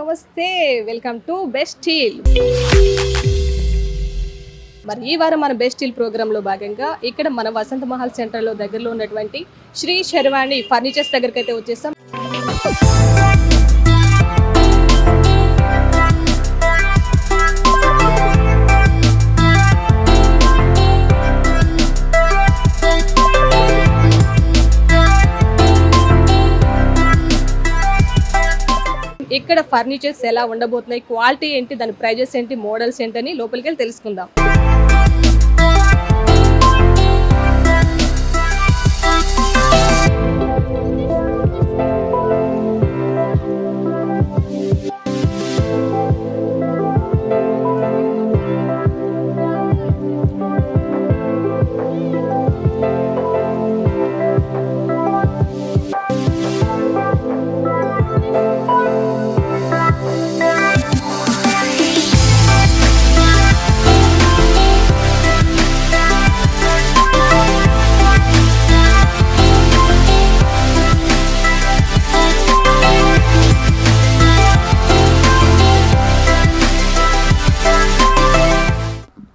నమస్తే, welcome to best steel. మరి ఈ వారం మన బెస్ట్ స్టీల్ ప్రోగ్రాంలో భాగంగా ఇక్కడ మన వసంత మహల్ సెంటర్లో దగ్గరలో ఉన్నటువంటి శ్రీ శర్వాణి ఫర్నిచర్స్ దగ్గరికి అయితే వచ్చేసాం. ఇక్కడ ఫర్నిచర్స్ ఎలా ఉండబోతున్నాయి, క్వాలిటీ ఏంటి, దాని ప్రైజెస్ ఏంటి, మోడల్స్ ఏంటని లోపలికి వెళ్ళి తెలుసుకుందాం.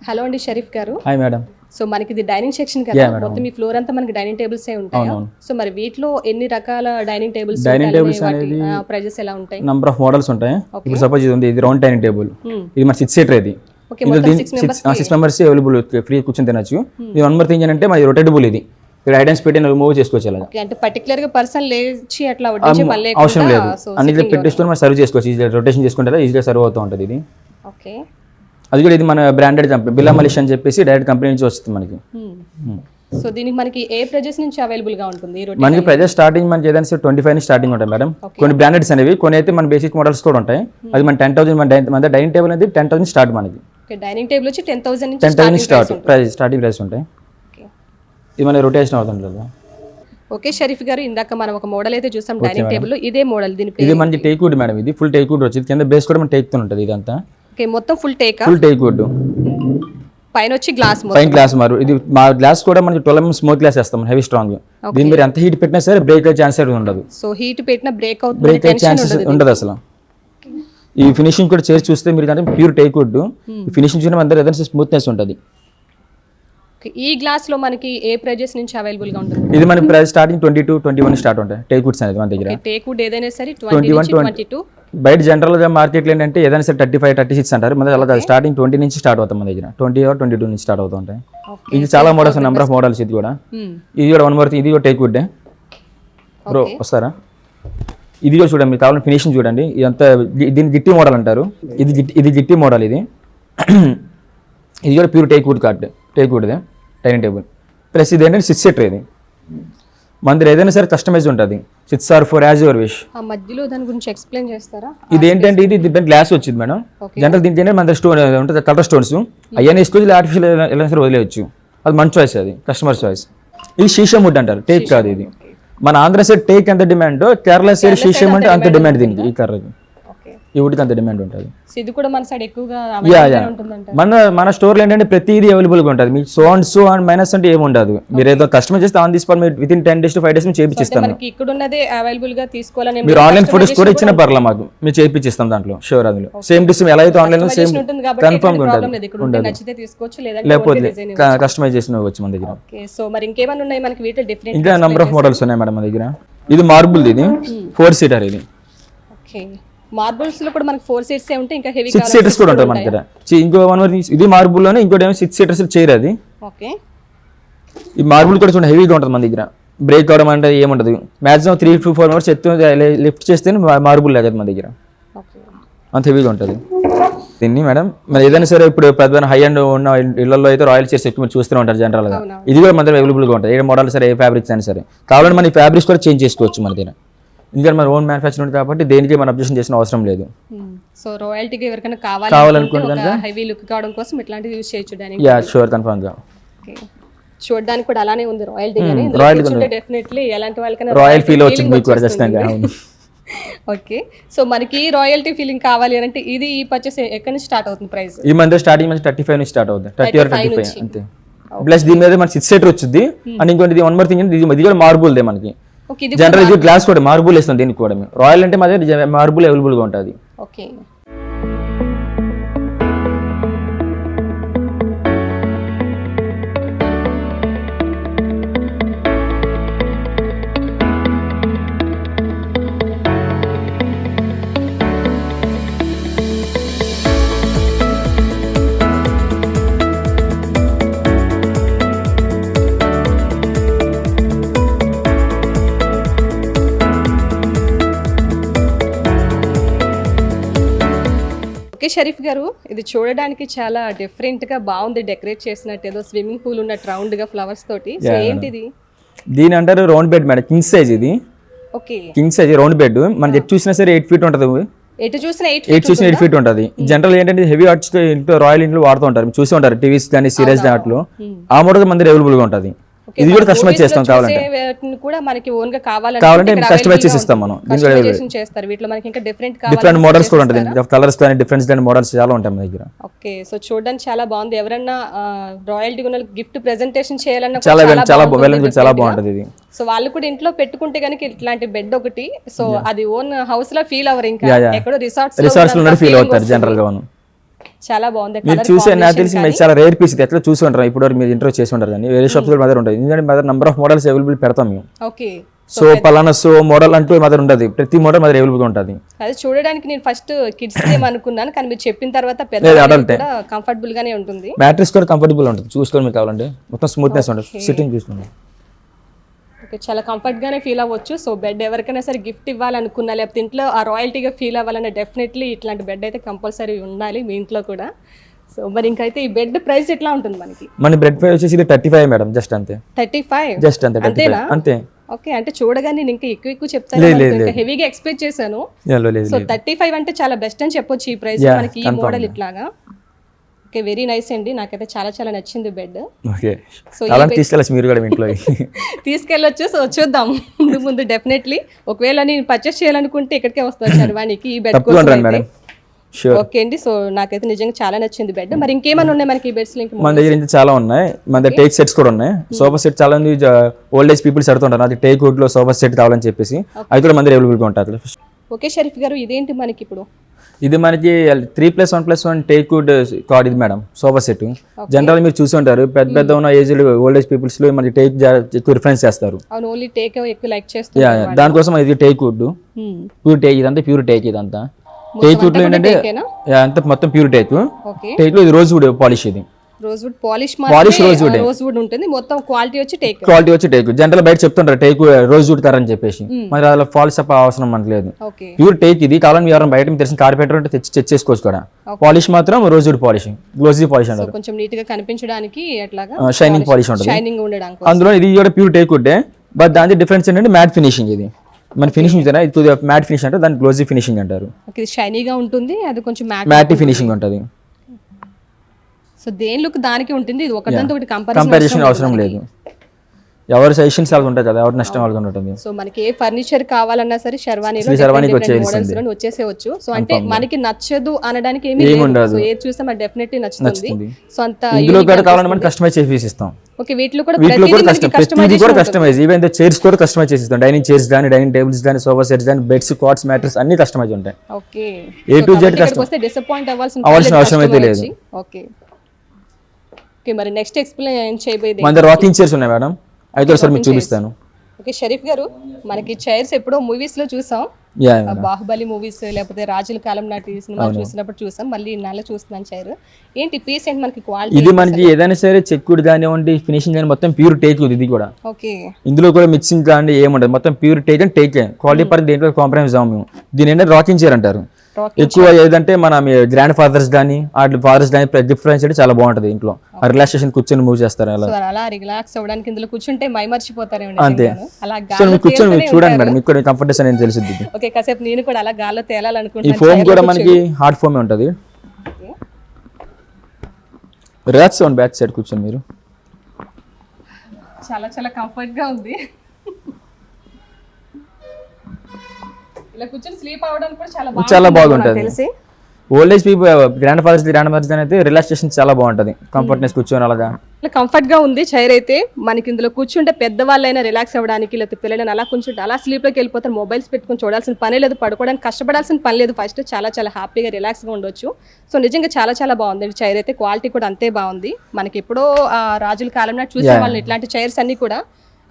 హలో అండి షరీఫ్ గారు. Hi madam. సో మనకి ఇది డైనింగ్ సెక్షన్ కదా, మొత్తం ఈ ఫ్లోర్ అంతా మనకి డైనింగ్ టేబుల్స్ ఏ ఉంటాయి. సో మరి వీటిలో ఎన్ని రకాల డైనింగ్ టేబుల్స్ అనేది ప్రైజెస్ ఎలా ఉంటాయి? నంబర్ ఆఫ్ మోడల్స్ ఉంటాయి. ఇప్పుడు సపోజ్ ఇది ఉంది, ఇది రౌండ్ డైనింగ్ టేబుల్, ఇది మన 6 సీటర్. ఇది 6 మెంబర్స్ అవైలబుల్, ఫ్రీ కూర్చొని తినచ్చు. ఇది వన్ మోర్ థింగ్ ఏంటంటే మరి రొటేటబుల్, ఇది ఐటమ్స్ పెట్టి మూవ్ చేసుకోవచ్చు. అలా అంటే పర్టికులర్ గా పర్సన్ లేచి అట్లా అవసరం లేదు, అన్నిట్లో పెట్టేసుకొని మనం సర్వ్ చేసుకోవచ్చు. ఈజీగా రొటేషన్ చేసుకుంటే ఈజీగా సర్వ్ అవుతూ ఉంటుంది ఇది. ఓకే, అది కూడా ఇది మన బ్రాండెడ్ కంపెనీ బిల్లా మలేషియా అని చెప్పేసి డైరెక్ట్ కంపెనీ నుంచి వస్తుంది మనకి. సో దీనికి మనకి ఏ ప్రైజెస్ నుంచి అవైలబుల్ గా ఉంటుంది? మనకి ప్రైజెస్ స్టార్టింగ్ మనకి ఏదైనా 25 నుంచి స్టార్టింగ్ ఉంటాయి మేడం. కొన్ని బ్రాండెడ్స్ అనేవి, కొన్ని అయితే మన బేసిక్ మోడల్స్ కూడా ఉంటాయి. అది మన 10,000, మన డైనింగ్ టేబుల్ అనేది 10,000 స్టార్ట్ మనకి. డైనింగ్ టేబుల్ వచ్చి 10,000 నుంచి స్టార్టింగ్ ప్రైస్ ఉంటాయి. ఇది మన రొటేషన్ అవుతుంది కదా. ఓకే షరీఫ్ గారు, ఇందాక మనం ఒక మోడల్ అయితే చూసాం డైనింగ్ టేబుల్, ఇదే మోడల్. ఇది మనకి టేక్ వుడ్ మేడం, ఇది ఫుల్ టేక్ వుడ్ వచ్చింది. కింద బేస్ కూడా మన టేక్ తో ఉంటుంది ఇదంతా. ఓకే, మొత్తం ఫుల్ టేక్ వుడ్, పైన వచ్చి గ్లాస్, పైన గ్లాస్ మారు. ఇది మా గ్లాస్ కూడా మనకి 12 mm స్మోక్ గ్లాస్ వేస్తాం, హెవీ స్ట్రాంగ్. దీని మీరు ఎంత హీట్ పెట్టినా సరే బ్రేక్ అయ్యే ఛాన్స్ ఉండదు. సో హీట్ పెట్టినా బ్రేక్ అయ్యే ఛాన్సెస్ ఉండదు అసలు. ఈ ఫినిషింగ్ కూడా చేసి చూస్తే మీరు అంటే ప్యూర్ టేక్ వుడ్ ఫినిషింగ్ చూసిన మన దగ్గర ఏదైనా స్మూత్నెస్ ఉంటుంది. ఈ గ్లాస్ లో మనకి ఏ ప్రైజెస్ నుంచి అవైలబుల్ గా ఉంటుంది? ఇది మన ప్రైస్ స్టార్టింగ్ 22, 21 స్టార్ట్ ఉంటాయి టేక్ వుడ్స్ అనేది మన దగ్గర. టేక్ వుడ్ ఏదైనా సరే 21, 22. బయట జనరల్ గా మార్కెట్లో ఏంటంటే ఏదైనా సరే 35, 36 అంటారు. మన దగ్గర స్టార్టింగ్ 20 నుంచి స్టార్ట్ అవుతాం మన దగ్గర. 20 or 22 నుంచి స్టార్ట్ అవుతూ ఉంటాయి. ఇది చాలా మోడల్స్, నెంబర్ ఆఫ్ మోడల్స్. ఇది కూడా వన్ మోర్, ఇది కూడా టేక్ వుడ్ బ్రో. వస్తారా? ఇది కూడా చూడండి, మీకు కావాలని ఫినిషింగ్ చూడండి. ఇదంతా దీన్ని జిట్టి మోడల్ అంటారు. ఇది జిట్టి మోడల్. ఇది ఇది కూడా pure teak wood they dining table. Plus ఇది ఏంటంటే 6 సీటర్. ఇది మన దగ్గర ఏదైనా సరే కస్టమైజ్ ఉంటుంది, 6 or 4 యాజ్ యువర్ విష్. ఆ మధ్యలో దాని గురించి ఎక్స్ప్లెయిన్ చేస్తారా? ఇది ఏంటంటే ఇది గ్లాస్ వచ్చింది మేడం. జనరల్ దీనికి ఏంటంటే మన దగ్గర స్టోన్ ఉంటుంది, కలర్ స్టోన్స్. అవన్నీ వేసుకొని ఆర్టిఫిషియల్ ఎలా సరే వదిలేయచ్చు. అది మన చాయిస్, అది కస్టమర్ చాయిస్. ఇది షీషం వుడ్ అంటారు, టేక్ కాదు ఇది. మన ఆంధ్ర సైడ్ టేక్ ఎంత డిమాండ్, కేరళ సైడ్ షీషం అంటే అంత డిమాండ్ దీనికి. ఈ కర్రకి, ఈ వుడ్కి అంత డిమాండ్ ఉంటుంది. ఇది కూడా మన సైడ్ ఎక్కువగా మన స్టోర్లో ఏంటంటే ప్రతిదీ అవైలబుల్గా ఉంటుంది. మీకు సో అండ్ మైనస్ అంటే ఏమి ఉండదు. మీరు ఏదో కస్టమర్ చేస్తే on this with in 10 days to 5 days మేము చేయించిస్తాను. ఇక్కడ ఉన్నదే అవైలబుల్ గా తీసుకోవాలని మీరు ఆన్లైన్ ఫోటోస్ కూడా ఇచ్చిన పర్లా మాకు, మేము చేయించిస్తాం దాంట్లో. షూర్, అందులో సేమ్ టు సేమ్ ఎలా అయితే ఆన్లైన్ సేమ్ కన్ఫర్మ్ గా ఉంటుంది. నచ్చితే తీసుకోవచ్చు, లేకపోతే కస్టమైజ్ చేసిన వచ్చి మన దగ్గర. సో మరి ఇంకేమైనా ఉన్నాయి మనకి వీటిలో డిఫరెంట్? ఇంకా నెంబర్ ఆఫ్ మోడల్స్ ఉన్నాయి మేడం మన దగ్గర. ఇది మార్బుల్, ఇది 4 సీటర్. ఇది ఓకే, మార్బుల్స్ లో కూడా మనకి 4 సీట్స్ ఏ ఉంటాయి, ఇంకా హెవీ 6 సీటర్స్ కూడా ఉంటాయి మన దగ్గర. ఇంకో ఇది మార్బుల్ లోనే, ఇంకోటి ఏమో 6 సీటర్స్ చైర్. అది ఓకే. ఈ మార్బుల్ కూడా చూడండి హెవీగా ఉంటుంది మన దగ్గర. బ్రేక్ అవడం అంటే ఏముండదు. మాక్సిమం 3 to 4 hours లిఫ్ట్ చేస్తే మార్బుల్ లేదు మన దగ్గర, అంత హెవీగా ఉంటుంది. దీన్ని మేడం మరి ఏదైనా సరే ఇప్పుడు పెద్ద హై అండ్ ఉన్న ఇళ్లలో అయితే రాయల్ చైర్స్ ఎక్కువ చూస్తూ ఉంటారు జనరల్ గా. ఇది కూడా మన దగ్గర అవైలబుల్ గా ఉంటుంది. ఏ మోడల్ సరే, ఏ ఫ్యాబ్రిక్స్ అయినా సరే. కావాలంటే మన ఫ్యాబ్రిక్స్ కూడా చేంజ్ చేసుకోవచ్చు మన దగ్గర. ఎందుకంటే మన ఓన్ మ్యానుఫ్యాక్చర్ ఉంది కాబట్టి దేనికి మనం అబ్జెక్షన్ చేసిన అవసరం లేదు. సో రాయల్టీగా ఎవరికైనా కావాలనుకుంటే హెవీ లుక్ కావడం కోసం ఇట్లాంటివి యూస్ చేయొచ్చు డైనింగ్. యా షూర్, కన్ఫర్మ్ గా. చూడడానికి కూడా అలానే ఉంది రాయల్టీ గాని, రాయల్టీ డెఫినెట్లీ ఎలాంటి వాళ్ళకైనా రాయల్ ఫీల్ వచ్చింది మీకు ఖచ్చితంగా. ఓకే, సో మనకి రాయల్టీ ఫీలింగ్ కావాలి అంటే ఇది ఈ పర్చేస్ ఎక్కడి నుంచి స్టార్ట్ అవుతుంది ప్రైస్? ఈ మంత్ స్టార్టింగ్ నుంచి 35 నుంచి స్టార్ట్ అవుతుంది, 30 or 35 అంతే. ప్లస్ దీని మీద మన 6 సీటర్ వచ్చింది. అండ్ ఇంకోటి వన్ మోర్ థింగ్, ఇది కూడా మార్బుల్ దే మనకి. జనరల్ ఇది గ్లాస్ కూడా మార్బుల్ వేస్తాం దీనికి కూడా. రాయల్ అంటే మా దగ్గర మార్బుల్ అవైలబుల్ గా ఉంటుంది. ఓకే. ఓకే షరీఫ్ గారు, ఇది చూడడానికి చాలా డిఫరెంట్ గా బాగుంది, డెకరేట్ చేసినట్టు ఏదో స్విమ్మింగ్ పూల్ ఉన్నట్టు రౌండ్ గా ఫ్లవర్స్ తోటి. సో ఏంటిది? దీని అంటారు round bed madam, king size ఇది. Okay. King size round bed, మనం ఎటు చూసినా సరే 8 feet ఉంటుంది. ఎటు చూసినా 8 చూసినా 8 feet ఉంటుంది. జనరల్ ఏంటంటే హెవీ ఆర్ట్స్ ఇంట్లో రాయల్ ఇంట్లో వాడుతూ ఉంటారు, చూసి ఉంటారు టీవీస్ కానీ సీరియల్స్ దాంట్లో. ఆ మోడల్ మన దగ్గర అవైలబుల్ గా ఉంటుంది. ఇది కూడా కస్టమైజ్ చేస్తాం, కావాలంటే కూడా మనకి ఓన్ గా కావాలంటే కస్టమైజ్ చేసి ఇస్తాం మనం. చేస్తారు వీటిలో మనకి ఇంకా డిఫరెంట్ మోడల్స్ కూడా ఉంటుంది, కలర్స్ కానీ డిఫరెంట్ మోడల్స్ చాలా ఉంటాయి మన దగ్గర. ఓకే. సో చూడడానికి చాలా బాగుంది. ఎవరన్నా రాయల్టీ ఉన్న గిఫ్ట్ ప్రెజెంటేషన్ చేయాలన్నా చాలా చాలా బాగుంటుంది ఇది. సో వాళ్ళు కూడా ఇంట్లో పెట్టుకుంటే కనుక ఇట్లాంటి బెడ్ ఒకటి, సో అది ఓన్ హౌస్ లో ఫీల్ అవరు, ఇంకా ఎక్కడో రిసార్ట్స్ లో ఫీల్ అవుతారు జనరల్ గా. చాలా బాగుంది. మీరు చూసే నాకు తెలిసి మీరు చాలా రేర్ పీస్, ఎట్లా చూసి ఉంటారు ఇప్పుడు మీరు ఇంట్రో చేసి ఉంటారు కానీ వేరే షాప్స్ మదర్ ఉంటుంది. ఎందుకంటే mother number of models available పెడతాం మేము. ఓకే. సో పలానా సో మోడల్ అంటూ మదర్ ఉంటుంది, ప్రతి మోడల్ మదర్ అవైలబుల్ గా ఉంటుంది. అది చూడడానికి నేను ఫస్ట్ కిడ్స్ గేమ్ అనుకున్నాను, కానీ మీరు చెప్పిన తర్వాత పెద్ద కంఫర్టబుల్ గానే ఉంటుంది. మ్యాట్రెస్ కూడా కంఫర్టబుల్ ఉంటుంది, చూసుకోండి మీరు కావాలంటే మొత్తం స్మూత్నెస్ ఉంటుంది, సిట్టింగ్ చూసుకోండి. ఓకే, చాలా కంఫర్ట్ గానే ఫీల్ అవ్వచ్చు. సో బెడ్ ఎవరికైనా సరే గిఫ్ట్ ఇవ్వాలనుకున్నా, లేకపోతే ఇంట్లో ఆ రాయల్టీగా ఫీల్ అవ్వాలన్నా డెఫినెట్లీ ఇట్లాంటి బెడ్ అయితే కంపల్సరీ ఉండాలి మీ ఇంట్లో కూడా. సో మరి ఇంకైతే ఈ బెడ్ ప్రైస్ ఎట్లా ఉంటుంది మనకి? మన బెడ్ ప్రైస్ వచ్చేసి 35 మేడం, జస్ట్ అంతే. 35 జస్ట్ అంతే, 35 అంతే. ఓకే, అంటే చూడగానే నేను ఇంకా ఎక్కువ చెప్తాను, ఇంకా హెవీగా ఎక్స్పెక్ట్ చేశాను. సో 35 అంటే చాలా బెస్ట్ అని చెప్పొచ్చు ఈ ప్రైస్ మనకి, ఈ మోడల్ ఇట్లాగా. ఓకే, వెరీ నైస్ అండి, నాకైతే చాలా చాలా నచ్చింది బెడ్. ఓకే, సో తీసుకెళ్ళచ్చు మీరు కూడా ఇంట్లో తీసుకెళ్ళొచ్చు. సో చూద్దాం ముందు డెఫినెట్లీ. ఒకవేళ నేను పర్చేస్ చేయాలనుకుంటే ఇక్కడికే వస్తాను శర్వానికి ఈ బెడ్ కోసం. ఓకే అండి, సో నాకైతే నిజంగా చాలా నచ్చింది బెడ్. మరి ఇంకేమైనా ఉన్నాయి మనకి ఈ బెడ్స్? మన దగ్గర ఇంకా చాలా ఉన్నాయి, మన దగ్గర టేక్ సెట్స్ కూడా ఉన్నాయి. సోఫా సెట్ చాలా మంది ఓల్డ్ ఏజ్ పీపుల్స్ అడుగుతుంటారు, అది టేక్ వుడ్ లో సోఫా సెట్ కావాలని చెప్పేసి, అది కూడా మన దగ్గర అవైలబుల్ గా ఉంటుంది. ఓకే షరీఫ్ గారు, ఇదేంటి మనకి ఇప్పుడు? ఇది మనకి 3+1+1 టేక్ వుడ్ కార్డ్ ఇది మేడం, సోఫా సెట్. జనరల్ మీరు చూసి ఉంటారు, పెద్ద ఉన్న ఏజ్ ఓల్డ్ ఏజ్ పీపుల్స్ లో మనకి టేక్ ఎక్కువ రిఫరెన్స్ చేస్తారు. అవును, ఓన్లీ టేక్ ఎక్కువ లైక్ చేస్తారు. దానికోసం ఇది టేక్ వుడ్, ప్యూర్ టేక్, ఇదంతా ప్యూర్ టేక్. ఇదంతా టేక్ వుడ్ లో ఏంటంటే అంత మొత్తం ప్యూర్ టేక్. టేక్ లో ఇది రోజ్ వుడ్ పాలిష్, ఇది rose would polish rose would ఉంటుంది, మొత్తం క్వాలిటీ వచ్చి టేక్. జనరల్ బయట చెప్తుంటారు టేక్ రోజ్ వుడ్ తరని చెప్పేసి, మరి అలా పాలిష్ అవసరం మనకు లేదు, ప్యూర్ టేక్ ఇది. కావాలని ఎవరైనా బయట మీకు తెలిసిన కార్పెంటర్ ఉంటే తెచ్చి చేసుకోవచ్చు కూడా. పాలిష్ మాత్రం rose would polish, glossy polish అంటారు, కొంచెం నీట్ గా కనిపించడానికి అట్లాగా షైనింగ్ పాలిష్ ఉంటుంది, షైనింగ్ ఉండడానికి. అందులో ఇది కూడా ప్యూర్ టేక్ వుడ్, బట్ దాని డిఫరెన్స్ ఏంటంటే మ్యాట్ ఫినిషింగ్. ఇది మన ఫినిషింగ్ ఇది మ్యాట్ ఫినిషింగ్ అంటే దాన్ని గ్లోజీ ఫినిషింగ్ అంటారు. ఇది షైనీగా ఉంటుంది, అది కొంచెం మ్యాట్ ఫినిషింగ్ ఉంటుంది. సో దేని లుక్ దానికి ఉంటుంది, ఇది ఒకదాంతో ఒకటి కంపారిజన్ అవసరం లేదు. ఎవరి సజెషన్స్ వాళ్ళకి ఉంటుంది కదా, ఎవరి నష్టం వాళ్ళకి ఉంటుంది. సో మనకి ఏ ఫర్నిచర్ కావాలన్నా సరే శర్వానీలో వచ్చేసేవచ్చు. సో అంటే మనకి నచ్చదు అనడానికి ఏమీ లేదు, సో ఏది చూస్తే మనకి డెఫినెట్లీ నచ్చుతుంది. సో అంత ఇందులో కూడా కావాలంటే మనం కస్టమైజ్ చేసి ఇస్తాం. ఓకే, వీటిలో కూడా కస్టమైజ్, ఈవెన్ చైర్స్ కూడా కస్టమైజ్ చేసి ఇస్తాం. డైనింగ్ చైర్స్ కానీ, డైనింగ్ టేబుల్స్ కానీ, సోఫా సెట్స్ కానీ, బెడ్స్, కాట్స్, మ్యాట్రెస్ అన్ని కస్టమైజ్ ఉంటాయి. Okay, A to Z customize, disappoint అవ్వాల్సిన అవసరం అయితే లేదు. ఓకే ఓకే, మరి నెక్స్ట్ ఎక్స్ప్లెయిన్ చేయబోయేది మన దగ్గర రాకింగ్ చైర్స్ ఉన్నాయి మేడం, అయితే సార్ మీకు చూపిస్తాను. ఓకే షరీఫ్ గారు, మనకి చైర్స్ ఎప్పుడో మూవీస్ లో చూసాం, బాహుబలి మూవీస్ లేకపోతే రాజుల కాలం నాటి సినిమా చూసినప్పుడు చూసాం, మళ్ళీ ఇన్నాళ్ళు చూస్తున్నాను చైర్. ఏంటి పీస్ ఏంటి మనకి క్వాలిటీ? ఇది మనకి ఏదైనా సరే చెక్కుడు కానివ్వండి, ఫినిషింగ్ కానీ మొత్తం ప్యూర్ టేక్. ఇది కూడా ఓకే, ఇందులో కూడా మిక్సింగ్ కానీ ఏముండదు, మొత్తం pure teak and take. Quality పరంగా దేంట్లో కాంప్రమైజ్ అవ్వము. దీని ఏంటంటే రాకింగ్ చైర్ అంటారు. ఎక్కువ ఏదంటే మన గ్రాండ్ ఫాదర్స్ కానీ వాటి ఫాదర్స్ కానీ డిఫరెన్స్ అయితే చాలా బాగుంటుంది. ఇంట్లో రిలాక్సేషన్ కూర్చొని మూవ్ చేస్తారు, అలా రిలాక్స్ అవ్వడానికి ఇందులో కూర్చుంటే మై మర్చిపోతారు అంతే. సో మీరు కూర్చొని మీరు చూడండి మేడం, మీకు కంఫర్టెన్స్ అనేది తెలుస్తుంది. ఓకే, కాసేపు నేను కూడా అలా గాల్లో తేలాలనుకుంటున్నాను. ఈ ఫోమ్ కూడా మనకి హార్డ్ ఫోమ్ ఉంటుంది. రిలాక్స్ ఆన్ బ్యాక్ సైడ్ కూర్చొని మీరు చాలా చాలా కంఫర్ట్ గా ఉంది. ఇలా కూర్చొని స్లీప్ అవ్వడానికి కూడా చాలా బాగుంటుంది. Old age people grandfathers అయితే రిలాక్సేషన్ చాలా బాగుంటుంది, కంఫర్ట్నెస్ కూర్చొని అలాగా కంఫర్ట్గా ఉంది చైర్ అయితే. మనకి ఇందులో కూర్చుంటే పెద్దవాళ్ళైనా రిలాక్స్ అవ్వడానికి, లేకపోతే పిల్లలైనా అలా కూర్చుంటే అలా స్లీప్లోకి వెళ్ళిపోతారు. మొబైల్స్ పెట్టుకొని చూడాల్సిన పని లేదు, పడుకోవడానికి కష్టపడాల్సిన పని లేదు. ఫస్ట్ చాలా చాలా హ్యాపీగా రిలాక్స్గా ఉండొచ్చు. సో నిజంగా చాలా చాలా బాగుంది చైర్ అయితే. క్వాలిటీ కూడా అంతే బాగుంది. మనకి ఎప్పుడో రాజుల కాలంలో చూసే వాళ్ళని ఇట్లాంటి చైర్స్ అన్ని కూడా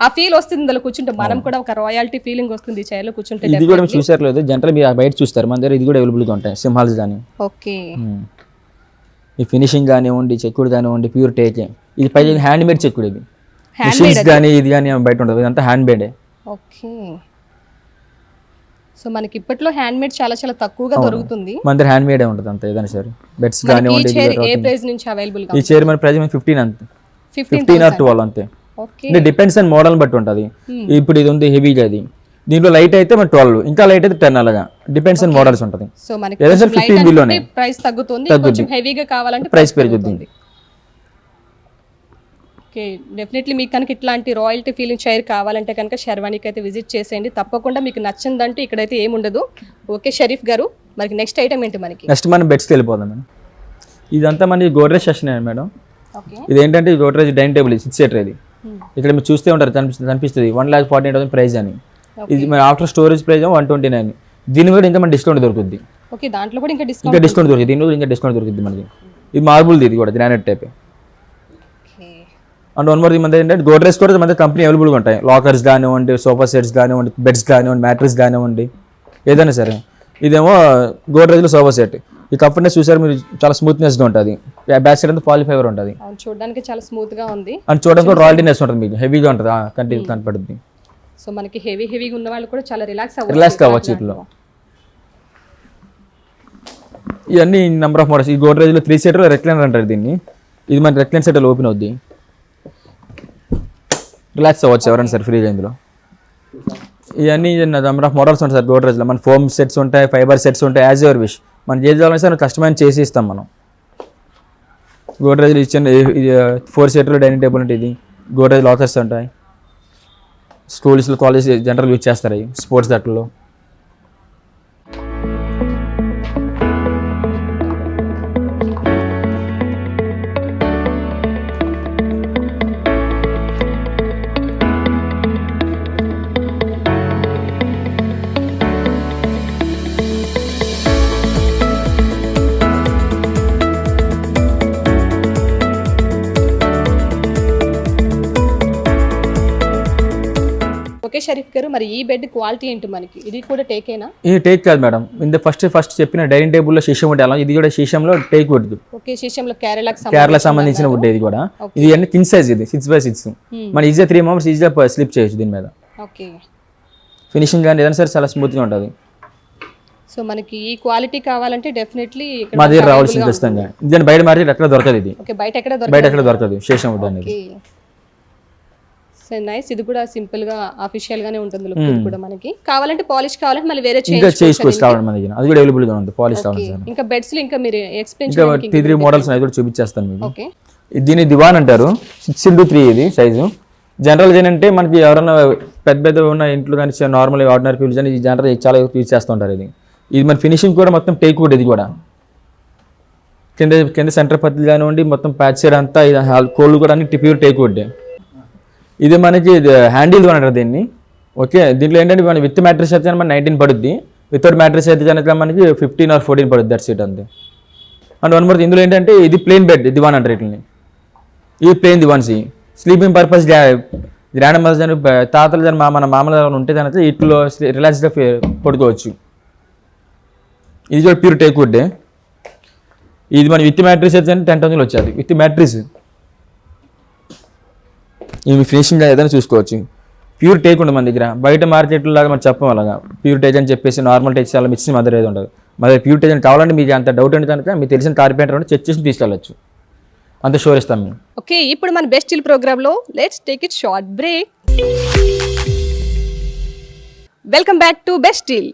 ఆ ఫీల్ వస్తుంది ఇందులో కూర్చుంటే. మనం కూడా ఒక రాయల్టీ ఫీలింగ్ వస్తుంది ఈ చైర్లో కూర్చుంటే. ఇది కూడా మీరు చూసారు లేదు, జనరల్ మీరు బయట చూస్తారు, మన దగ్గర ఇది కూడా అవైలబుల్గా ఉంటాయి. సింహాల్స్ కానీ ఓకే, ఈ ఫినిషింగ్ కానివ్వండి, చెక్కుడు కానివ్వండి, ప్యూర్ టేక్. ఇది పై హ్యాండ్ మేడ్ చెక్కుడు. ఇది మిషన్స్ కానీ ఇది కానీ బయట ఉంటుంది, ఇదంతా హ్యాండ్ మేడే. ఓకే, సో మనకి ఇప్పట్లో హ్యాండ్ మేడ్ చాలా చాలా తక్కువగా దొరుకుతుంది. మన దగ్గర హ్యాండ్ మేడే ఉంటుంది అంత ఏదైనా సరే. బెడ్స్ కానివ్వండి, ఏ ప్రైస్ నుంచి అవైలబుల్ గా? ఈ చైర్ మన ప్రైస్ 15 అంతే, 15 or 12 అంతే. ఓకే, అంటే డిపెండ్స్ ఆన్ మోడల్ బట్టి ఉంటుంది. ఇప్పుడు ఇది ఉంది హెవీగా, అది దీంట్లో లైట్ అయితే మన 12, ఇంకా లైట్ అయితే 10, అలాగా డిపెండ్స్ ఆన్ మోడల్స్ ఉంటుంది. సో మనకి ఏదైనా 15 బిలోనే ప్రైస్ తగ్గుతుంది, కొంచెం హెవీగా కావాలంటే ప్రైస్ పెరుగుతుంది. ఓకే, డెఫినెట్లీ మీకు కనుక ఇట్లాంటి రాయల్టీ ఫీలింగ్ చైర్ కావాలంటే కనుక శర్వాణికి అయితే విజిట్ చేసేయండి తప్పకుండా. మీకు నచ్చిందంటూ ఇక్కడైతే ఏముండదు. ఓకే షరీఫ్ గారు, మనకి నెక్స్ట్ ఐటమ్ ఏంటి? మనకి నెక్స్ట్ మనం బెడ్స్కి వెళ్ళిపోదాం మేడం. ఇదంతా మనకి గోడ్రేజ్ సెక్షన్ మేడం. ఓకే, ఇది ఏంటంటే గోడ్రేజ్ డైనింగ్ టేబుల్ 6 సీటర్. ఇది ఇక్కడ మీరు చూస్తే ఉంటారు, కనిపిస్తుంది 1,48,000 ప్రైస్ అని. ఇది మన ఆఫ్టర్ స్టోరేజ్ ప్రైస్ 129. దీని కూడా ఇంకా మన డిస్కౌంట్ దొరుకుతుంది. ఓకే, దాంట్లో కూడా ఇంకా డిస్కౌంట్ దొరుకుతుంది, దీనిలో కూడా ఇంకా డిస్కౌంట్ దొరుకుతుంది మనకి. ఇది మార్బుల్ది, ఇది కూడా granite type. And one more మన ఏంటంటే గోడ్రేజ్ కూడా మన కంపెనీ అవైలబుల్గా ఉంటాయి. లాకర్స్ కానివ్వండి, సోఫా సెట్స్ కానివ్వండి, బెడ్స్ కానివ్వండి, మ్యాట్రెస్ కానివ్వండి, ఏదైనా సరే. ఇదేమో గోడ్రేజ్లో సోఫా సెట్. ఈ కంఫర్ట్నెస్ చూసారు మీరు, చాలా స్మూత్నెస్గా ఉంటుంది. బ్యాక్ సైడ్ అంతా పాలీ ఫైబర్ ఉంటుంది, చూడడానికి చాలా స్మూత్ గా ఉంది. అండ్ చూడడానికి రాయల్టీనెస్ ఉంటుంది, మీకు హెవీగా ఉంటుంది, కనపడుతుంది. సో మనకి హెవీగా ఉన్న వాళ్ళు కూడా చాలా రిలాక్స్ అవ్వచ్చు ఇట్లా. ఇవన్నీ నెంబర్ ఆఫ్ మోడల్స్. ఈ గోడ్రేజ్లో 3 సీటర్ రెక్లైనర్ అంటారు దీన్ని. ఇది మన రెక్లైన్ సెట్ ఓపెన్ అవుద్ది, రిలాక్స్ అవ్వచ్చు ఎవరైనా సరే ఫ్రీగా ఇందులో. ఇవన్నీ నెంబర్ ఆఫ్ మోడల్స్ ఉంటాయి సార్ గోడ్రేజ్లో. మన ఫోమ్ సెట్స్ ఉంటాయి, ఫైబర్ సెట్స్ ఉంటాయి, యాజ్ యువర్ విష్. మనకి ఏది కావాలంటే సార్ కస్టమైజ్ చేసి ఇస్తాం మనం. గోడ్రేజ్లో ఇచ్చిన 4 సీటర్లు డైనింగ్ టేబుల్ ఉంటుంది. ఇది గోడ్రేజ్ లాకర్స్ ఉంటాయి. స్కూల్స్లో, కాలేజ్ జనరల్ యూజ్ చేస్తారు అవి స్పోర్ట్స్ దట్లో. ఓకే షరీఫ్ గారు, మరి ఈ బెడ్ క్వాలిటీ ఏంటి? మనకి ఇది కూడా టేకేనా? ఇది టేక్ కాదు మేడం. ఇంత ఫస్ట్ చెప్పిన డైనింగ్ టేబుల్లో శీషం ఉంటే అలా, ఇది కూడా శీషంలో టేక్ వుడ్. ఓకే, శీషంలో కేరళ సంబంధించిన వుడ్. ఇది కూడా ఇది అన్ని థిన్ సైజ్, ఇది 6x6. మన ఈజీగా 3 మెంబర్స్ ఈజీగా స్లిప్ చేయొచ్చు దీని మీద. ఓకే, ఫినిషింగ్ కానీ ఏదైనా సరే చాలా స్మూత్గా ఉంటుంది. సో మనకి ఈ క్వాలిటీ కావాలంటే డెఫినెట్లీ మా దగ్గర రావాల్సింది ఖచ్చితంగా. ఇది బయట మార్కెట్ ఎక్కడ దొరకదు, ఇది ఓకే బయట ఎక్కడ దొరకదు శేషం వుడ్ అనేది. సో నైస్, ఇది కూడా సింపుల్ గా ఆఫీషియల్ గానే ఉంటుంది లుక్. కూడా మనకి కావాలంటే పాలిష్ కావాలంటే మళ్ళీ వేరే చేసుకోవచ్చు కావాలి మన దగ్గర, అది కూడా అవైలబుల్ గా ఉంది పాలిష్ కావాలి సార్. ఇంకా బెడ్స్ లో ఇంకా మీరు ఎక్స్ప్లెయిన్ ఇంకా 3 మోడల్స్ ఉన్నాయి, కూడా చూపించేస్తాను మీకు. ఓకే, దీన్ని దివాన్ అంటారు. 6x3 ఇది సైజు. జనరల్ ఏంటంటే మనకి ఎవరైనా పెద్ద ఉన్న ఇంట్లో కానీ నార్మల్ ఆర్డినరీ పీపుల్స్ అని జనరల్ చాలా యూజ్ చేస్తుంటారు. ఇది మన ఫినిషింగ్ కూడా మొత్తం టేక్ వుడ్. ఇది కూడా కింద సెంటర్ పత్తి కానివ్వండి, మొత్తం ప్యాచ్ సైడ్ అంతా కోల్డ్ కూడా అన్ని ప్యూర్ టేక్ వుడ్. ఇది మనకి హ్యాండిల్ అంటారు దీన్ని. ఓకే, దీంట్లో ఏంటంటే మన విత్ మ్యాట్రెస్ అయితే మనకి 19 పడుద్ది, వితౌట్ మ్యాట్రెస్ అయితే కనుక మనకి 15 or 14 పడుద్ది, దట్ సీట్ అంతే. అండ్ వన్ మోర్ ఇందులో ఏంటంటే ఇది ప్లెయిన్ బెడ్ దివాన్ అంటారు వీటిని. ఇది plain దివాన్స్. Sleeping purpose grand mothers అని తాతలు కానీ మన మామూలు ఉంటే కనుక వీటిలో రిలాక్స్గా పడుకోవచ్చు. ఇది కూడా ప్యూర్ టేక్ వుడ్. ఇది మన విత్ మ్యాట్రెస్ అయితే 10,000 వచ్చేది విత్ మ్యాట్రెస్. ఇవి ఫినిషింగ్ ఏదైనా చూసుకోవచ్చు. ప్యూర్ టేక్ ఉంటుంది మన దగ్గర. బయట మార్కెట్ లాగా మనం చెప్పం అలాగా ప్యూర్ టేక్ అని చెప్పేసి నార్మల్ టేక్ చాలా మిక్స్ మదర్ ఏది ఉండదు. మరి ప్యూర్ టేక్ అని కావాలంటే మీకు అంత డౌట్ అంటే కనుక మీకు తెలిసిన కార్పెంటర్ ఉంటే చెక్ చేసి తీసుకెళ్ళచ్చు, అంత షోర్ ఇస్తాం మేము. ఓకే, ఇప్పుడు మన బెస్ట్ డీల్ ప్రోగ్రామ్ లో let's take it short break. Welcome back to best deal.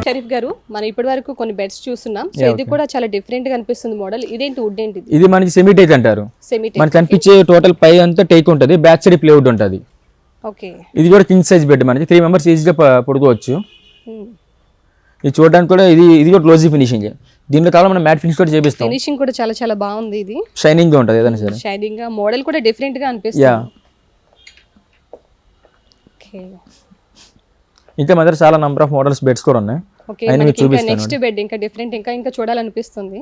Sharif గారు మనం ఇప్పటి వరకు కొన్ని బెడ్స్ చూస్తున్నాం, సో ఇది కూడా చాలా డిఫరెంట్ గా అనిపిస్తుంది మోడల్. ఇదేంటి వుడ్ ఏంటి? ఇది మనకి సెమీ టేక్ అంటారు. మనకి కనిపించే టోటల్ పై అంతా టేక్ ఉంటుంది, బ్యాక్ సైడ్ ప్లేవుడ్ ఉంటుంది. ఓకే, ఇది కూడా కింగ్ సైజ్ బెడ్, మనకి 3 మెంబర్స్ ఈజీగా పడుకోవచ్చు. ఇది చూడడానికి కూడా ఇది కూడా గ్లోజీ ఫినిషింగ్. దీంట్లో కావాలి మనం మ్యాట్ ఫినిష్ కూడా చేపిస్తాం. ఫినిషింగ్ కూడా చాలా చాలా బాగుంది. ఇది షైనింగ్ గా ఉంటుంది ఏదైనా సరే. షైనింగ్ గా, మోడల్ కూడా డిఫరెంట్ గా అనిపిస్తుంది. ఓకే, ఇంకా మన దగ్గర చాలా నంబర్ ఆఫ్ మోడల్స్ బెడ్స్ కూడా ఉన్నాయి. ఓకే, నెక్స్ట్ బెడ్ ఇంకా డిఫరెంట్ ఇంకా చూడాలనిపిస్తుంది.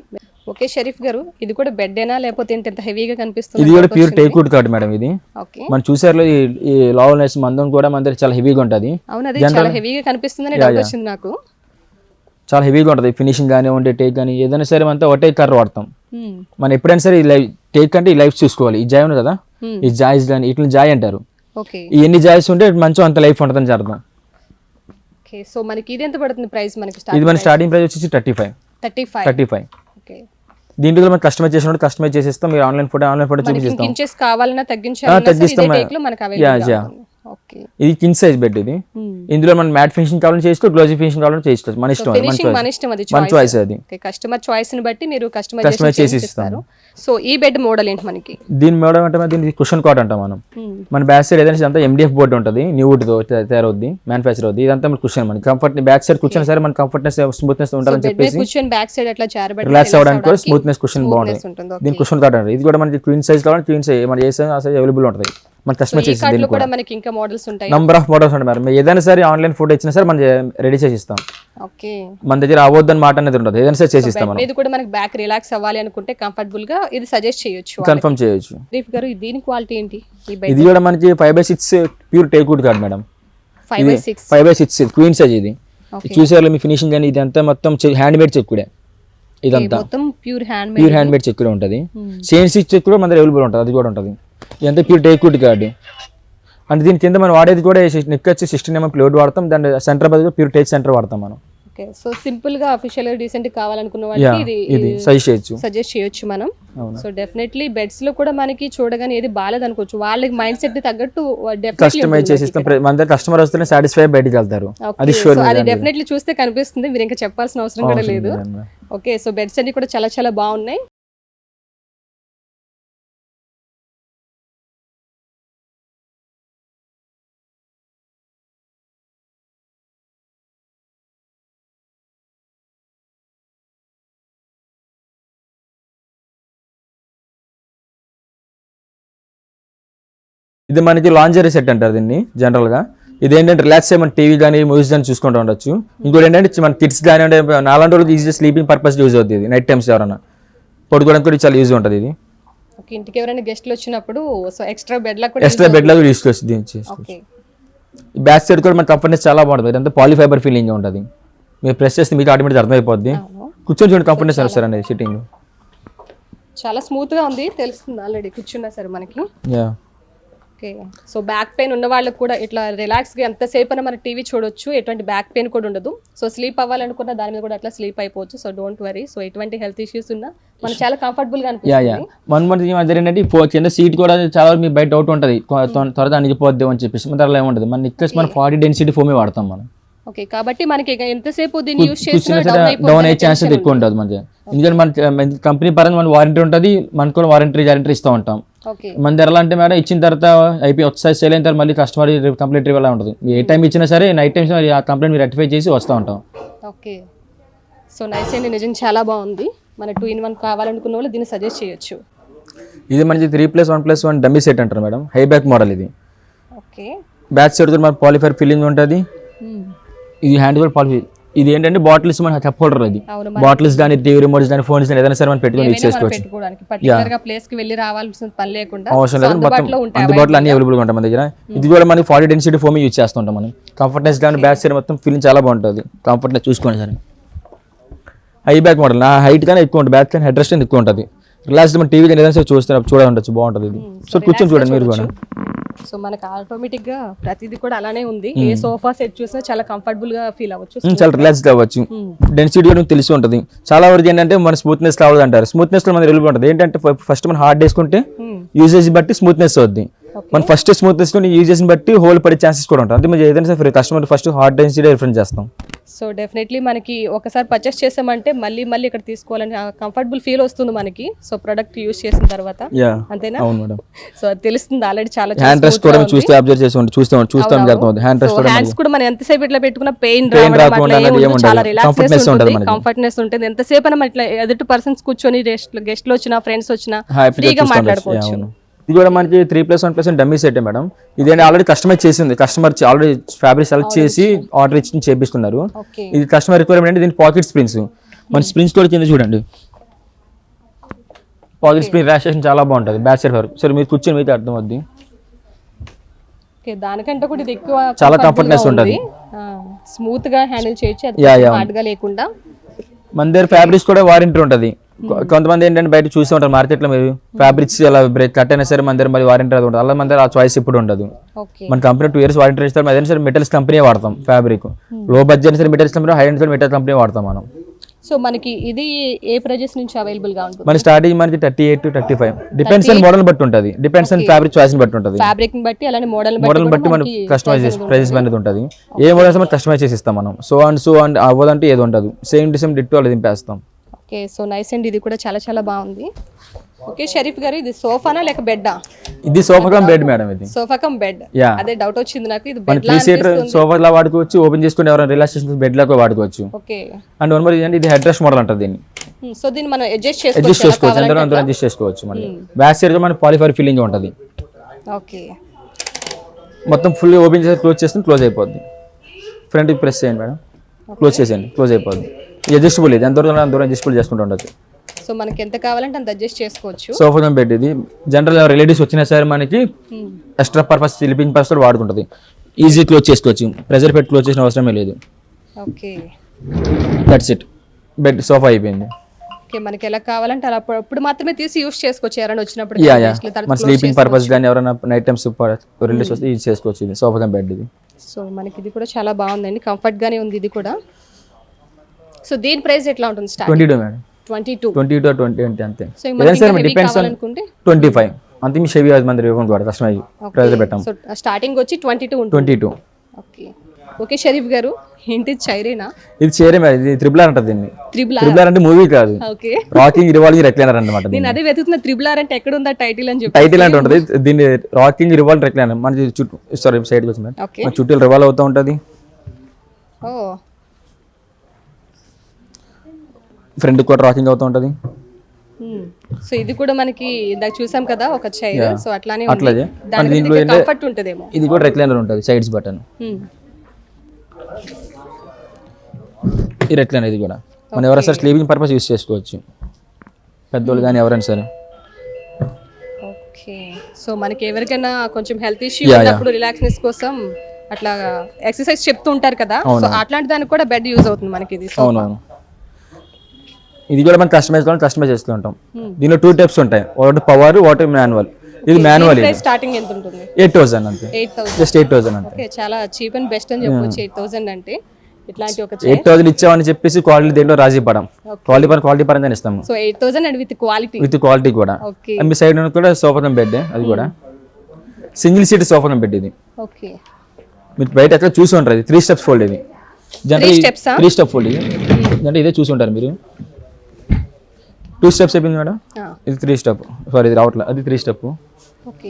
ఓకే షరీఫ్ గారు, ఇది కూడా బెడ్ ఏనా లేకపోతే ఇంత హెవీగా కనిపిస్తుంది? ఇది కూడా pure teak wood card madam. ఇది ఓకే, మనం చూసారు ఈ లావ్నెస్ మందం కూడా మన దగ్గర చాలా హెవీగా ఉంటుంది. అవును, అది చాలా హెవీగా కనిపిస్తుందని డౌట్ వచ్చింది నాకు. చాలా హెవీగా ఉంటుంది ఫినిషింగ్ కానీ ఉండే టేక్ కానీ ఏదైనా సరే అంతా ఒకటే కర్ర వాడతాం మనం. ఎప్పుడైనా సరే టేక్ అంటే ఈ లైఫ్ చూసుకోవాలి. ఈ జాయ్ ఉంది కదా, ఈ జాయ్స్ కానీ ఇట్లా జాయ్ అంటారు. ఈ ఎన్ని జాయ్స్ ఉంటే మంచిగా అంత లైఫ్ ఉంటుందని అర్థం. ఓకే, సో మనకి ఇది ఎంత పడుతుంది ప్రైస్? ఇది మన స్టార్టింగ్ ప్రైస్ వచ్చేసి 35. ఓకే, దీంట్లో మనం కస్టమైజ్ చేసిస్తాం. మీరు ఆన్లైన్ ఫోటో చూపిస్తాం. ఇంచెస్ కావాలన్నా తగ్గించాలన్నా. ఓకే, ఇది కింగ్ సైజ్ బెడ్. ఇది ఇందులో మనం మ్యాట్ ఫినిషింగ్ కావాలని చేసుకో, గ్లోజీ ఫినిషింగ్ కావాలని చేసుకోవచ్చు. మన ఇష్టం, మన చాయిస్ అది. కస్టమర్ చాయిస్ ని బట్టి మీరు కస్టమైజ్ చేసి ఇస్తారు. సో ఈ బెడ్ మోడల్ ఏంటి మనకి? దీని మోడల్ అంటే దీనికి కుషన్ కాట్ అంటాం మనం. మన బ్యాక్ సైడ్ ఏదైనా అంతా MDF బోర్డు ఉంటుంది, న్యూ వుడ్ తో తయారవుద్ది, మ్యానుఫ్యాక్చర్ అవుద్ది. ఇదంతా మన కుషన్, మన కంఫర్ట్ బ్యాక్ సైడ్ కూర్చొని సరే మన కంఫర్ట్నెస్ స్మూత్నెస్ ఉండాలని చెప్పేసి కుషన్ బ్యాక్ సైడ్ అట్లా చేరబెట్టి రిలాక్స్ అవ్వడానికి కూడా స్మూత్నెస్ కుషన్ బాగుంటుంది. దీని కుషన్ కాట్ అంటారు. ఇది కూడా మనకి క్వీన్ సైజ్ కావాలి, క్వీన్ సైజ్ మన ఏ సైజ్ ఆ సైజ్ అవైలబుల్ ఉంటుంది. మన కస్టమర్ చేసి దీనికి కూడా మనకి ఇంకా మోడల్స్ ఉంటాయి, నంబర్ ఆఫ్ మోడల్స్ ఉంటాయి మేడం. ఏదైనా సరే ఆన్లైన్ ఫోటో ఇచ్చినా సరే మనం రెడీ చేసి ఇస్తాం. ఓకే, మన దగ్గర అవద్దని మాట అనేది ఉండదు, ఏదైనా సరే చేసి ఇస్తాం మనం. ఇది కూడా మనకి బ్యాక్ రిలాక్స్ అవ్వాలి అనుకుంటే కంఫర్టబుల్ గా ఇది సజెస్ట్ చేయొచ్చు, కన్ఫర్మ్ చేయొచ్చు. రీఫ్ గారు, దీని క్వాలిటీ ఏంటి? ఇది కూడా మనకి 5/6 pure teak wood card madam. 5/6 queen size. ఇది చూసారు మీ ఫినిషింగ్ అని, ఇది అంతా మొత్తం హ్యాండ్ మేడ్ చెక్కుడే. ఇదంతా మొత్తం ప్యూర్ హ్యాండ్ మేడ్ చెక్కుడే ఉంటుంది. CNC చెక్ కూడా మన దగ్గర అవైలబుల్ ఉంటుంది, అది కూడా ఉంటుంది. ఇదంతా ప్యూర్ టేక్ వుడ్ కార్డ్. అంటే దీని కింద మనం వాడేది కూడా నెక్ వచ్చి 16 mm ప్లేవుడ్ వాడతాం. దాని సెంటర్ బదులు ప్యూర్ టేక్ సెంటర్ వాడతాం మనం. ఓకే, సో సింపుల్ గా అఫీషియల్ గా డీసెంట్ కావాలనుకున్న వాళ్ళకి ఇది సజెస్ట్ చేయొచ్చు మనం. సో డెఫినెట్లీ బెడ్స్ లో కూడా మనకి చూడగానే ఏది బాలేదు అనుకోవచ్చు, వాళ్ళకి మైండ్ సెట్ తగ్గట్టు కస్టమైజ్ చేసిస్తాం. మన దగ్గర కస్టమర్ వస్తేనే సాటిస్ఫై బయటికి వెళ్తారు, అది డెఫినెట్లీ చూస్తే కనిపిస్తుంది. మీరు ఇంకా చెప్పాల్సిన అవసరం కూడా లేదు. ఓకే, సో బెడ్స్ అన్ని కూడా చాలా చాలా బాగున్నాయి. ఇది మనకి లాంజరీ సెట్ అంటారు దీన్ని జనరల్ గా. ఇది ఏంటంటే రిలాక్స్ అయ్యి మన టీవీ కానీ మూవీస్ కానీ చూసుకుంటూ ఉండొచ్చు. ఇంకోటి ఏంటంటే మన కిడ్స్ కానీ అంటే 4 రోజులకి ఈజీ స్లీపింగ్ పర్పస్ యూజ్ అవుతుంది. ఇది నైట్ టైమ్స్ ఎవరైనా పడుకోవడానికి కూడా చాలా యూజ్ ఉంటుంది. ఇది ఇంటికి ఎవరైనా గెస్ట్లు వచ్చినప్పుడు సో ఎక్స్ట్రా బెడ్ లా కూడా యూజ్ చేసుకోవచ్చు. దీన్ని బ్యాక్ సైడ్ కూడా మన కంఫర్ట్నెస్ చాలా బాగుంటుంది. ఇదంతా పాలిఫైబర్ ఫీలింగ్ ఉంటుంది. మీరు ప్రెస్ చేస్తే మీకు ఆటోమేటిక్ అర్థమైపోద్ది. కూర్చొని చూడండి కంఫర్ట్నెస్ వస్తారు అనేది. సిట్టింగ్ చాలా స్మూత్ గా ఉంది, తెలుస్తుంది ఆల్రెడీ కూర్చున్నా సరే మనకి. ఓకే, సో బ్యాక్ పెయిన్ ఉన్న వాళ్ళకి కూడా ఇట్లా రిలాక్స్ గా ఎంతసేపు అయినా మన టీవీ చూడొచ్చు, ఎటువంటి బ్యాక్ పెయిన్ కూడా ఉండదు. సో స్లీప్ అవ్వాలనుకున్న దాని మీద కూడా అట్లా స్లీప్ అయిపోవచ్చు. So don't worry. సో ఎటువంటి హెల్త్ ఇష్యూస్ ఉన్నా మనకి చాలా కంఫర్టబుల్ గా అనిపిస్తుంది. ఏంటంటే కింద సీట్ కూడా చాలా మీకు బయట డౌట్ ఉంటుంది, త్వరగా అణిగిపోద్ది అని చెప్పేసి. మన దగ్గర ఏముంటుంది, మన ఇక్కడ మన 40 డెన్సిటీ ఫోమే వాడతాం మనం. ఓకే, కాబట్టి మనకి ఎంతసేపు దీన్ని యూస్ చేసినా డౌన్ అయ్యే ఛాన్సెస్ ఎక్కువ ఉంటుంది మనకి. ఎందుకంటే మన కంపెనీ పరంగా మన వారంటీ ఉంటుంది, మనకు కూడా వారంటీ ఇస్తూ ఉంటాం. మన దగ్గర ఎలా అంటే మేడం ఇచ్చిన తర్వాత అయిపోయి ఒకసారి సేల్ అయిన తర్వాత మళ్ళీ కస్టమర్ కంప్లీట్ రివ్యూలా ఉంటుంది. ఏ టైం ఇచ్చినా సరే నైట్ టైమ్స్ ఆ కంప్లైంట్ మీరు రెక్టిఫై చేసి వస్తూ ఉంటాం. ఓకే, సో నైస్ అండి, నిజం చాలా బాగుంది. మన 2-in-1 కావాలనుకున్న వాళ్ళు దీన్ని సజెస్ట్ చేయొచ్చు. ఇది మనకి 3+1+1 డమ్మీ సెట్ అంటారు మేడం. హై బ్యాక్ మోడల్ ఇది. ఓకే, బ్యాక్ సైడ్ మన పాలిఫైర్ ఫీలింగ్ ఉంటుంది. ఇది హ్యాండ్ కూడా పాలిఫైర్. ఇది ఏంటంటే బాటిల్స్ మన కప్ హోల్డర్. ఇది బాటిల్స్ కానీ టీవీ రిమోట్స్ కానీ ఫోన్స్ కానీ ఏదైనా సరే మనం పెట్టుకొని యూజ్ చేసుకోవచ్చు. అవసరం లేదు, మొత్తం అందుబాటులో అన్ని అవైలబుల్ గా ఉంటాయి మన దగ్గర. ఇది కూడా మనకి 40 డెన్సిటీ ఫోమ్ యూజ్ చేస్తుంటాం మనం. కంఫర్ట్నెస్ కానీ బ్యాక్ సైడ్ మొత్తం ఫీలింగ్ చాలా బాగుంటుంది. కంఫర్ట్నెస్ చూసుకోండి సరే. హై బ్యాక్ మోడల్, నా హైట్ కానీ ఎక్కువ ఉంటుంది, బ్యాక్ కానీ హెడ్ రెస్ట్ ఎక్కువ ఉంటుంది. రిలాక్స్ మన టీవీ కానీ ఏదైనా సరే చూడవచ్చు, బాగుంటుంది. ఇది సో కూర్చొని చూడండి మీరు కూడా. సో మనకి ఆటోమేటిక్ గా ప్రతిదీ కూడా అలానే ఉంది. ఏ సోఫా సెట్ చూసినా చాలా కంఫర్టబుల్ గా ఫీల్ అవ్వచ్చు, చాలా రిలాక్స్ అవ్వచ్చు. డెన్సిటీ కూడా తెలిసి ఉంటుంది. చాలా వరకు ఏంటంటే మన స్మూత్నెస్ కావాలి అంటారు. స్మూత్నెస్ లో మన అవైలబుల్ ఉంటుంది. ఏంటంటే ఫస్ట్ మనం హార్డ్ వేసుకుంటే యూజేజ్ బట్టి స్మూత్నెస్ అవుద్ది. మన ఫస్ట్ స్మూత్నెస్ యూజ్ చేసిన బట్టి హోల్ పడే ఛాన్సెస్ కూడా ఉంటాయి. అంటే మీరు ఏదైనా సరే customer first hard density reference చేస్తాం. సో డెఫినెట్లీ మనకి ఒకసారి పర్చేస్ చేసామంటే మళ్ళీ మళ్ళీ ఇక్కడ తీసుకోవాలని కంఫర్టబుల్ ఫీల్ వస్తుంది మనకి. సో ప్రొడక్ట్ యూస్ చేసిన తర్వాత అంతేనా? అవును మేడం. సో అది తెలుస్తుంది ఆల్రెడీ చాలా. హ్యాండ్ రెస్ట్ కూడా చూస్తే అబ్జర్వ్ చేసి చూస్తాం జరుగుతుంది. హ్యాండ్ రెస్ట్ కూడా హ్యాండ్స్ కూడా మనం ఎంతసేపు ఇట్లా పెట్టుకున్న పెయిన్ చాలా రిలాక్స్నెస్ ఉంటుంది, కంఫర్ట్నెస్ ఉంటుంది. ఎంతసేపు అయినా ఇట్లా ఎదుటి పర్సన్స్ కూర్చొని గెస్ట్లు వచ్చినా ఫ్రెండ్స్ వచ్చినా ఫ్రీగా మాట్లాడుకోవచ్చు. ఇది కూడా మనకి 3+1+ డమ్మీ సెట్ మేడం. ఇదేంటి ఆల్రెడీ కస్టమైజ్ చేసింది, కస్టమర్ ఆల్రెడీ ఫ్యాబ్రిక్ సెలెక్ట్ చేసి ఆర్డర్ ఇచ్చి చేపిస్తున్నారు. ఇది కస్టమర్ రిక్వైర్మెంట్ అంటే దీని పాకెట్ స్ప్రింగ్స్, మన స్ప్రింగ్స్ కూడా కింద చూడండి. పాకెట్ స్ప్రింగ్ రిలాక్సేషన్ చాలా బాగుంటుంది. బ్యాక్ సైడ్ వరకు సరే మీరు కూర్చొని అయితే అర్థం అవుద్ది. దానికంటే కూడా ఇది ఎక్కువ చాలా కంఫర్ట్నెస్ ఉంటుంది, స్మూత్ గా హ్యాండిల్ చేయొచ్చు, హార్డ్ గా లేకుండా. మన దగ్గర ఫ్యాబ్రిక్స్ కూడా వారంటీ ఉంటుంది. కొంతమంది ఏంటంటే బయట చూస్తూ ఉంటారు మార్కెట్లో, మీరు ఫ్యాబ్రిక్స్ అలా బ్రేక్ కట్ అయినా సరే మన దగ్గర మరి వారంటీ అది ఉంటుంది. అలా మన దగ్గర ఆ చాయిస్ ఇప్పుడు ఉండదు. మన కంపెనీ 2 years వారంటీ ఇస్తారు. అదే సరే మెటల్స్ కంపెనీ వాడతాం ఫ్యాబ్రిక్. లో బడ్జెట్ సరే మెటల్స్ కంపెనీ, హై ఎండ్ సరే మెటల్ కంపెనీ వాడతాం మనం. సో మనకి ఇది ఏ ప్రైజెస్ నుంచి అవైలబుల్ గా ఉంటుంది? మన స్టార్టింగ్ మనకి 38 to 35 డిపెండ్స్ ఆన్ మోడల్ బట్టి ఉంటుంది, డిపెండ్స్ ఆన్ ఫ్యాబ్రిక్ చాయిస్ బట్టి ఉంటుంది. ఫ్యాబ్రిక్ ని బట్టి అలానే మోడల్ బట్టి మనం కస్టమైజ్ ప్రైజెస్ అనేది ఉంటుంది. ఏ మోడల్స్ మనం కస్టమైజ్ చేసి ఇస్తాం మనం. సో అండ్ అవ్వదంటే ఏది ఉండదు, సేమ్ టు సేమ్ డిట్టో అలా దింపేస్తాం. ఓకే, సో నైస్ అండి. ఇది కూడా చాలా చాలా బాగుంది. ఓకే షరీఫ్ గారు, ఇది సోఫానా లేక బెడ్డా? ఇది సోఫా కమ్ బెడ్ మేడం. ఇది సోఫా కమ్ బెడ్. అదే డౌట్ వచ్చింది నాకు. ఇది బెడ్ లా 3 seater సోఫా లా వాడుకోవచ్చు, ఓపెన్ చేసుకుని ఎవరైనా రిలాక్సేషన్ బెడ్ లాగా వాడుకోవచ్చు. ఓకే, అండ్ వన్ మోర్ ఏంటంటే ఇది హెడ్ రెస్ట్ మోడల్ అంటారు దీన్ని. సో దీన్ని మనం అడ్జస్ట్ చేసుకోవచ్చు, అందరూ అడ్జస్ట్ చేసుకోవచ్చు. మళ్ళీ బ్యాక్ సైడ్ మన పాలిఫర్ ఫీలింగ్ ఉంటుంది. ఓకే, మొత్తం ఫుల్ ఓపెన్ చేసి క్లోజ్ చేస్తే క్లోజ్ అయిపోద్ది. ఫ్రంట్ ప్రెస్ చేయండి మేడం, క్లోజ్ చేసేయండి, క్లోజ్ అయిపోద్ది. అడ్జస్టబుల్, ఇది ఎంత దూరం అడ్జస్టబుల్ చేసుకుంటూ ఉండొచ్చు. సో మనకి ఎంత కావాలంటే అంత అడ్జస్ట్ చేసుకోవచ్చు. సోఫా కమ్ బెడ్ ఇది జనరల్ రిలేటివ్స్ వచ్చినా సరే మనకి ఎక్స్ట్రా పర్పస్ స్లీపింగ్ పర్పస్ కూడా వాడుకుంటుంది. ఈజీ క్లోజ్ చేసుకోవచ్చు, ప్రెజర్ పెట్టి క్లోజ్ చేసిన అవసరమే లేదు. Okay, that's it, bed sofa అయిపోయింది. ఓకే, మనకి ఎలా కావాలంటే అలా అప్పుడు మాత్రమే తీసి యూస్ చేసుకోవచ్చు ఎవరైనా వచ్చినప్పుడు. మన స్లీపింగ్ పర్పస్ కానీ ఎవరైనా నైట్ టైమ్స్ రిలేటివ్స్ వస్తే యూజ్ చేసుకోవచ్చు. ఇది సోఫా కమ్ బెడ్ ఇది. సో మనకి ఇది కూడా చాలా బాగుందండి, కంఫర్ట్ గానే ఉంది ఇది కూడా. సో దీని ప్రైస్ ఎట్లా ఉంటుంది? 22 మేడం. 22 to 20 అంతే. సో మనకి డిపెండ్స్ ఆన్ 25 అంతే. మీ షేవి అది మన రివ్యూ కూడా కస్టమైజ్ ప్రైస్ పెట్టాం. సో స్టార్టింగ్ వచ్చి 22 ఉంటుంది. 22. ఓకే, ఓకే షరీఫ్ గారు, ఏంటి చైరేనా? ఇది చైరే మేడం. ఇది త్రిబుల్ ఆర్ అంటది దీన్ని. త్రిబుల్ ఆర్ అంటే మూవీ కాదు, ఓకే, రాకింగ్ రివాల్వింగ్ రెక్లైనర్ అన్నమాట. నేను అదే వెతుకుతున్నా, త్రిబుల్ ఆర్ అంటే ఎక్కడ ఉందా టైటిల్ అని చెప్పి. టైటిల్ అంటే ఉంటుంది దీన్ని, రాకింగ్ రివాల్వ్ రెక్లైనర్. మన చుట్టూ సారీ సైడ్ కి వచ్చింది, మన చుట్టూ రివాల్వ్ అవుతూ ఉంటుంది. ఓ, ఫ్రంట్ కూడా రాకింగ్ అవుతూ ఉంటుంది. సో ఇది కూడా మనకి ఇందాక చూసాం కదా ఒక చైర్, సో అట్లానే అట్లాగే దీంట్లో కంఫర్ట్ ఉంటదేమో. ఇది కూడా రెక్లైనర్ ఉంటుంది, సైడ్స్ బటన్. ఈ రెక్లైనర్ ఇది కూడా మనం ఎవరైనా సరే స్లీపింగ్ పర్పస్ యూస్ చేసుకోవచ్చు, పెద్దోళ్ళు కానీ ఎవరైనా సరే. ఓకే, సో మనకి ఎవరికైనా కొంచెం హెల్త్ ఇష్యూ ఉన్నప్పుడు రిలాక్స్నెస్ కోసం అట్లా ఎక్సర్సైజ్ చెప్తూ ఉంటారు కదా, సో అట్లాంటి దానికి కూడా బెడ్ యూజ్ అవుతుంది మనకి ఇది. అవునవును, ఇది కూడా మనం కస్టమైజ్ చేస్తూ ఉంటాం. దీనిలో 2 types ఉంటాయి, ఒకటి పవర్, ఒకటి మాన్యువల్. ఇది మాన్యువల్. స్టార్టింగ్ ఎంత ఉంటుంది? 8,000 అంతే, జస్ట్ 8,000 అంతే. ఓకే, చాలా చీప్ అండ్ బెస్ట్ అని చెప్పొచ్చు 8,000 అంటే. ఇట్లాంటి ఒక 8,000 ఇచ్చామని చెప్పేసి క్వాలిటీ దేంట్లో రాజీ పడం, క్వాలిటీ పరంగా ఇస్తాము. సో 8,000 అండ్ విత్ క్వాలిటీ కూడా. మీ సైడ్ కూడా సోఫా కమ్ బెడ్, అది కూడా single seat sofa cum bed ఇది. ఓకే, మీరు బయట ఎట్లా చూసి ఉంటారు, ఇది 3 steps ఫోల్డ్. ఇది జనరల్ 3 step ఫోల్డ్. ఇది అంటే ఇదే చూసి ఉంటారు మీరు. 2 steps అయిపోయింది మేడం. ఇది 3 step, సారీ ఇది రావట్లేదు, అది 3 step.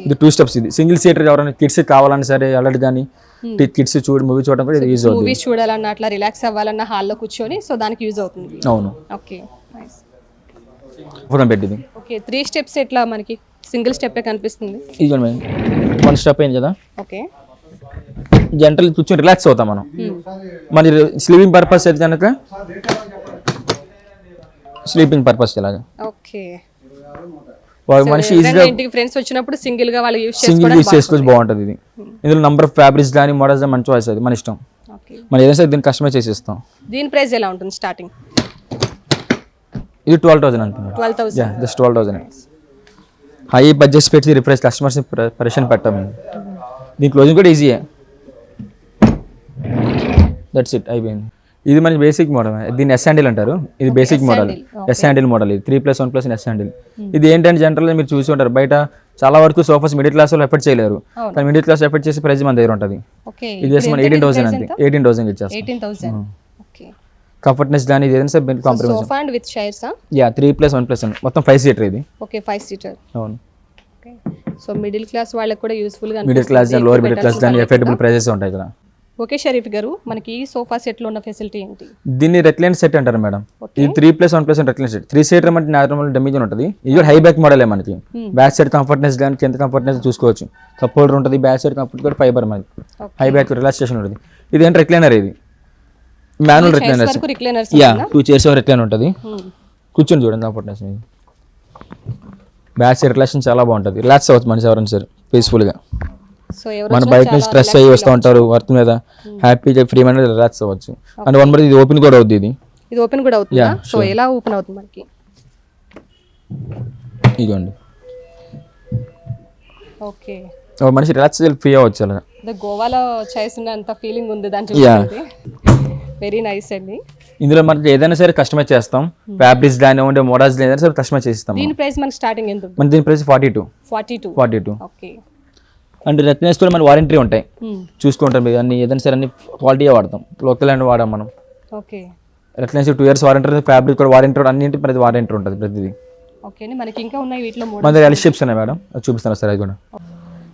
ఇది 2 steps. ఇది సింగిల్ సీటర్ ఎవరైనా కిడ్స్ కావాలన్నా సరే అలాంటి కానీ కిడ్స్ మూవీ చూడడం కూడా ఇది యూజ్ అవుతుంది. మూవీస్ చూడాలన్నా అట్లా రిలాక్స్ అవ్వాలన్నా హాల్లో కూర్చొని, సో దానికి యూజ్ అవుతుంది. అవును. Okay, nice. ఫోటో బెడ్ ఇది. ఓకే, 3 steps ఎట్లా మనకి సింగిల్ స్టెప్ కనిపిస్తుంది? ఇది 1 step అయింది కదా. ఓకే, జనరల్ కూర్చొని రిలాక్స్ అవుతాం మనం. మన స్లీపింగ్ పర్పస్ అయితే కనుక స్లీపింగ్ పర్పస్ ఇలాగా. ఓకే, మనిషి ఈజీగా ఇంటికి ఫ్రెండ్స్ వచ్చినప్పుడు సింగిల్ గా వాళ్ళు యూస్ చేసుకోవచ్చు, బాగుంటుంది ఇది. ఇందులో నంబర్ ఆఫ్ ఫ్యాబ్రిక్స్ కానీ మోడల్స్ మంచి చాయిస్, అది మన ఇష్టం. మనం ఏదైనా సరే దీన్ని కస్టమైజ్ చేసి ఇస్తాం. దీని ప్రైస్ ఎలా ఉంటుంది స్టార్టింగ్? ఇది 12,000 అంతే. 12,000, జస్ట్ 12,000. హై బడ్జెట్ పెట్టి రిప్రైస్ కస్టమర్స్ పరేషన్ పెట్టాము. దీని క్లోజింగ్ కూడా ఈజీయే. దట్స్ ఇట్, అయిపోయింది. ఇది మన బేసిక్ మోడల్, దీన్ని ఎస్ హ్యాండిల్ అంటారు. ఇది basic model, S handle model. ఇది 3+1+ ఎస్ హ్యాండిల్. ఇది ఏంటంటే జనరల్గా మీరు చూసి ఉంటారు బయట చాలా వరకు సోఫాస్ మిడిల్ క్లాస్ వాళ్ళు ఎఫర్ట్ చేయలేరు, కానీ మిడిల్ క్లాస్ ఎఫర్ట్ చేసే ప్రైస్ మన దగ్గర ఉంటుంది. ఓకే, ఇది చేసి మన 18,000 అంతే, 18,000 ఇచ్చేస్తాం. 18,000. ఓకే, కంఫర్ట్నెస్ కానీ ఇది ఏదైనా సరే compromise. Sofa and with chairs. Yeah 3+1+1 మొత్తం 5 సీటర్ ఇది. Okay, 5 seater. అవును. ఓకే, సో మిడిల్ క్లాస్ వాళ్ళకి కూడా యూస్ఫుల్ గా, మిడిల్ క్లాస్ కానీ లోవర్ మిడిల్ క్లాస్ కానీ ఎఫోర్డబుల్ ప్రైసెస్ ఉంటాయి ఇక్కడ. ఓకే షరీఫ్ గారు, మనకి ఈ సోఫా సెట్ లో ఉన్న ఫెసిలిటీ ఏంటి? దీన్ని రెక్లైన్ సెట్ అంటారు మేడం. ఇది 3+1+1 రెక్లైన్ సెట్. 3 సీటర్ అంటే నార్మల్ డెమేజ్ ఉంటుంది. ఇది కూడా హై బ్యాక్ మోడలే మనకి. బ్యాక్ సైడ్ కంఫర్ట్నెస్ కానీ కింద కంఫర్ట్నెస్ చూసుకోవచ్చు. కప్ హోల్డర్ ఉంటుంది, బ్యాక్ సైడ్ కంఫర్ట్ కూడా ఫైబర్ మనకి, హై బ్యాక్ రిలాక్సేషన్ ఉంటుంది. ఇది ఏంటి రిక్లైనర్, ఇది manual recliner. Yeah 2 chairs recline ఉంటుంది. కూర్చొని చూడండి కంఫర్ట్నెస్. బ్యాక్ సైడ్ రిలాక్సేషన్ చాలా బాగుంటుంది, రిలాక్స్ అవ్వచ్చు మనిషి ఎవరైనా సరే పీస్ఫుల్గా. సో మన బయట నుంచి స్ట్రెస్ అయ్యి వస్తూ ఉంటారు వర్క్ మీద, హ్యాపీగా ఫ్రీ మైండ్ రిలాక్స్ అవ్వచ్చు. అండ్ 1 ఇది ఓపెన్ కూడా అవుతుంది. ఇది ఓపెన్ కూడా అవుతుందా? సో ఎలా ఓపెన్ అవుతుంది మనకి? ఇదిగోండి. ఓకే, మనిషి రిలాక్స్ ఫ్రీ అవ్వచ్చు అలా. గోవాలో చేసినంత ఫీలింగ్ ఉంది దాంట్లో. వెరీ నైస్ అండి. ఇందులో మనకి ఏదైనా సరే కస్టమైజ్ చేస్తాం, ఫ్యాబ్రిక్స్ కానివ్వండి, మోడల్స్ ఏదైనా సరే కస్టమైజ్ చేస్తాం. దీని ప్రైస్ మనకి స్టార్టింగ్ ఎంత ఉంటుంది? మన దీని ప్రైస్ 42. ఓకే, అండ్ రెక్లైనర్స్ కూడా మన వారంటీ ఉంటాయి, చూసుకుంటాం. అన్ని ఏదైనా సరే అన్ని క్వాలిటీగా వాడతాం, లోకల్ అండ్ వాడాం మనం. ఓకే, రెక్లైనర్స్ 2 years వారంటీ ఉంటుంది, ఫ్యాబ్రిక్ కూడా వారంటీ, అన్నింటి ప్రతి వారంటీ ఉంటుంది ప్రతిదీ. ఓకే, మనకి ఇంకా ఉన్నాయి వీటిలో మన దగ్గర ఎల్ షేప్స్ ఉన్నాయి మేడం, అది చూపిస్తాను సార్. అది కూడా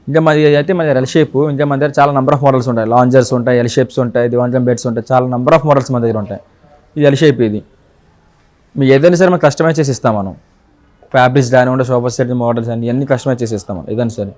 ఇంకా మాది అయితే మన దగ్గర ఎల్ షేప్, ఇంకా మన దగ్గర చాలా నెంబర్ ఆఫ్ మోడల్స్ ఉంటాయి. లాంజర్స్ ఉంటాయి, ఎల్ షేప్స్ ఉంటాయి, దివాంజం బెడ్స్ ఉంటాయి, చాలా నెంబర్ ఆఫ్ మోడల్స్ మన దగ్గర ఉంటాయి. ఇది ఎల్ షేప్. ఇది మీకు ఏదైనా సరే మనం కస్టమైజ్ చేసి ఇస్తాం మనం. ఫ్యాబ్రిక్స్ కానివ్వండి, సోఫా సెట్ మోడల్స్ అన్ని కస్టమైజ్ చేసి ఇస్తాం మనం ఏదైనా సరే.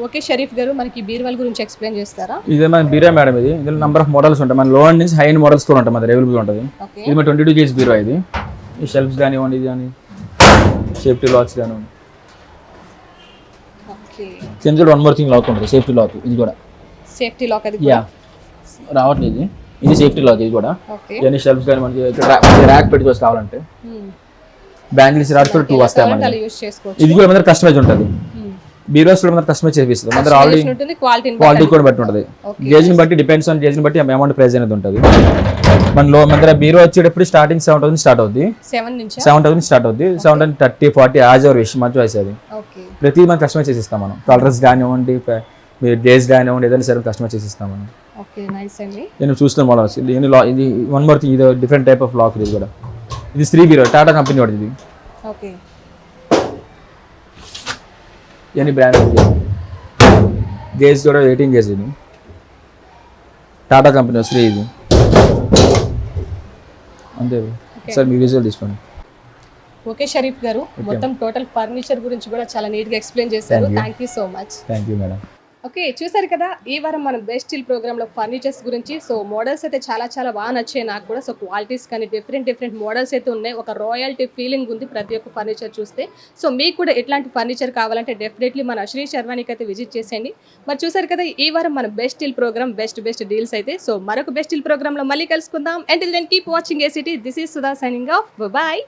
ఓకే షరీఫ్ గారు, మనకి బీరువాల గురించి ఎక్స్ప్లెయిన్ చేస్తారా? ఇది మన బీరా మేడం. ఇది ఇందులో నెంబర్ ఆఫ్ మోడల్స్ ఉంటాయి, మన లో నుంచి హై ఎండ్ మోడల్స్ కూడా ఉంటాయి, మన అవైలబుల్ ఉంటుంది. ఇది మన 22 kg బీరువా. ఇది ఈ షెల్ఫ్స్ కానివ్వండి, ఇది కానీ సేఫ్టీ లాక్స్ కానివ్వండి. కింద 1 more thing లాక్ ఉంటుంది, సేఫ్టీ లాక్. ఇది కూడా సేఫ్టీ లాక్. అది యా రావట్లేదు, ఇది సేఫ్టీ లాక్. ఇది కూడా ఇవన్నీ షెల్ఫ్స్ కానీ మనకి ర్యాక్ పెట్టుకోవచ్చు కావాలంటే. బ్యాంగిల్స్ రాడ్ కూడా 2 వస్తాయి మనకి. ఇది కూడా మన కస్టమైజ్ ఉంటుంది. బీరోస్ లో మనం కస్టమైజ్ చేపిస్తాం. మన ఆల్రెడీ క్వాలిటీ కూడా బట్టి ఉంటుంది, గేజ్ని బట్టి డిపెండ్స్ ఆన్ గేజ్ని బట్టి అమౌంట్ ప్రైస్ అనేది ఉంటుంది. మన దగ్గర బీరో వచ్చేటప్పుడు స్టార్టింగ్ 7,000 స్టార్ట్ అవుద్ది, 7,000 స్టార్ట్ అవుద్ది. 7,000, 30, 40 యాజ్ అవర్ విష్ మంచి వయసు. అది ప్రతి మనం కస్టమైజ్ చేసి ఇస్తాం మనం. కలర్స్ కానివ్వండి, మీరు గేజ్ కానివ్వండి, ఏదైనా సరే కస్టమైజ్ చేసి ఇస్తాం మనం. నేను చూస్తున్న మోడల్స్. ఇది 1 more thing, ఇది డిఫరెంట్ టైప్ ఆఫ్ లాక్. ఇది కూడా ఇది 3 బీరో, టాటా కంపెనీ వాడు. ఇది ఇవన్నీ బ్రాండ్ గేజ్ కూడా 18 గేజ్. ఇది టాటా కంపెనీ వస్తుంది. ఇది అంతే సార్, మీ విజువల్ తీసుకోండి. ఓకే షరీఫ్ గారు, మొత్తం టోటల్ ఫర్నిచర్ గురించి కూడా చాలా నీట్గా ఎక్స్ప్లెయిన్ చేశారు. Thank you so much. Thank you madam. Okay, చూసారు కదా ఈ వారం మనం బెస్ట్ డీల్ ప్రోగ్రామ్లో ఫర్నిచర్స్ గురించి. సో మోడల్స్ అయితే చాలా చాలా బాగా నచ్చాయి నాకు కూడా. సో క్వాలిటీస్ కానీ డిఫరెంట్ మోడల్స్ అయితే ఉన్నాయి. ఒక రాయల్టీ ఫీలింగ్ ఉంది ప్రతి ఒక్క ఫర్నిచర్ చూస్తే. సో మీకు కూడా ఎట్లాంటి ఫర్నిచర్ కావాలంటే డెఫినెట్లీ మన శ్రీ శర్వానికి అయితే విజిట్ చేసేయండి. మరి చూసారు కదా ఈ వారం మన best deal program, best deals అయితే. సో మరొక బెస్ట్ డీల్ ప్రోగ్రామ్లో మళ్ళీ కలుసుకుందాం. Until then keep watching ACT. This is Sudha signing off. Bye.